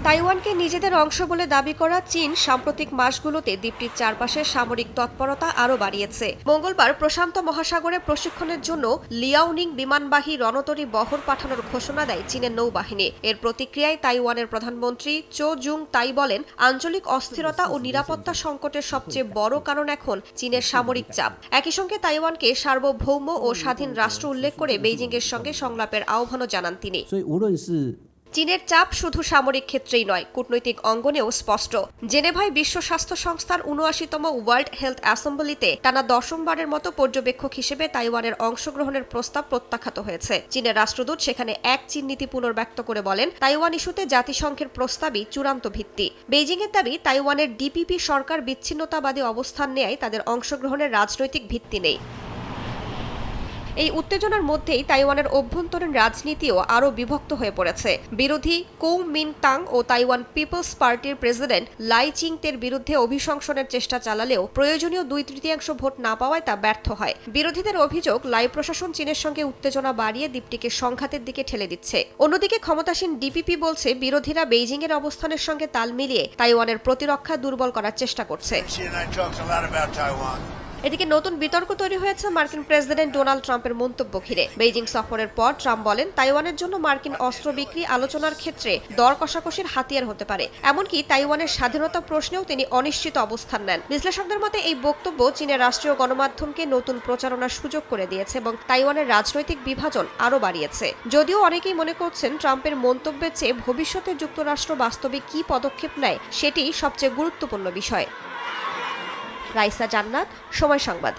তাইওয়ানকে নিজেদের অংশ বলে দাবি করা চীন সাম্প্রতিক মাসগুলোতে দ্বীপটির চারপাশে সামরিক তৎপরতা আরও বাড়িয়েছে। মঙ্গলবার প্রশান্ত মহাসাগরে প্রশিক্ষণের জন্য লিয়াওনিং বিমানবাহী রণতরী বহর পাঠানোর ঘোষণা দেয় চীনের নৌবাহিনী। এর প্রতিক্রিয়ায় তাইওয়ানের প্রধানমন্ত্রী চো জুং তাই বলেন, আঞ্চলিক অস্থিরতা ও নিরাপত্তা সংকটের সবচেয়ে বড় কারণ এখন চীনের সামরিক চাপ। একই সঙ্গে তাইওয়ানকে সার্বভৌম ও স্বাধীন রাষ্ট্র উল্লেখ করে বেইজিংয়ের সঙ্গে সংলাপের আহ্বানও জানান তিনি। চীনের চাপ শুধু সামরিক ক্ষেত্রেই নয়, কূটনৈতিক অঙ্গনেও স্পষ্ট। জেনেভায় বিশ্ব স্বাস্থ্য সংস্থার ৭৯তম ওয়ার্ল্ড হেলথ অ্যাসেম্বলিতে টানা ১০মবারের মতো পর্যবেক্ষক হিসেবে তাইওয়ানের অংশগ্রহণের প্রস্তাব প্রত্যাখ্যাত হয়েছে। চীনের রাষ্ট্রদূত সেখানে এক চীন নীতি পুনর্ব্যক্ত করে বলেন, তাইওয়ান ইস্যুতে জাতিসংঘের প্রস্তাবই চূড়ান্ত ভিত্তি। বেইজিংয়ের দাবি, তাইওয়ানের ডিপিপি সরকার বিচ্ছিন্নতাবাদী অবস্থান নেয় তাদের অংশগ্রহণের রাজনৈতিক ভিত্তি নেই। এই উত্তেজনার মধ্যেই তাইওয়ানের অভ্যন্তরীণ রাজনীতিও আরও বিভক্ত হয়ে পড়েছে। বিরোধী কৌ মিন তাং ও তাইওয়ান পিপলস পার্টির প্রেসিডেন্ট লাই চিং-তের বিরুদ্ধে অভিশংসনের চেষ্টা চালালেও প্রয়োজনীয় ২/৩ ভোট না পাওয়ায় তা ব্যর্থ হয়। বিরোধীদের অভিযোগ, লাই প্রশাসন চীনের সঙ্গে উত্তেজনা বাড়িয়ে দ্বীপটিকে সংঘাতের দিকে ঠেলে দিচ্ছে। অন্যদিকে ক্ষমতাসীন ডিপিপি বলছে, বিরোধীরা বেইজিংয়ের অবস্থানের সঙ্গে তাল মিলিয়ে তাইওয়ানের প্রতিরক্ষা দুর্বল করার চেষ্টা করছে। এদিকে নতুন বিতর্ক তৈরি হয়েছে মার্কিন প্রেসিডেন্ট ডোনাল্ড ট্রাম্পের মন্তব্য ঘিরে। বেইজিং সফরের পর ট্রাম্প বলেন, তাইওয়ানের জন্য মার্কিন অস্ত্র বিক্রি আলোচনার ক্ষেত্রে দর কষাকষির হাতিয়ার হতে পারে। এমনকি তাইওয়ানের স্বাধীনতা প্রশ্নেও তিনি অনিশ্চিত অবস্থান নেন। বিশ্লেষকদের মতে এই বক্তব্য চীনের রাষ্ট্রীয় গণমাধ্যমকে নতুন প্রচারণার সুযোগ করে দিয়েছে এবং তাইওয়ানের রাজনৈতিক বিভাজন আরও বাড়িয়েছে। যদিও অনেকেই মনে করছেন, ট্রাম্পের মন্তব্যের চেয়ে ভবিষ্যতে যুক্তরাষ্ট্র বাস্তবে কী পদক্ষেপ নেয় সেটি সবচেয়ে গুরুত্বপূর্ণ বিষয়। রাইসা জান্নাত, সময় সংবাদ।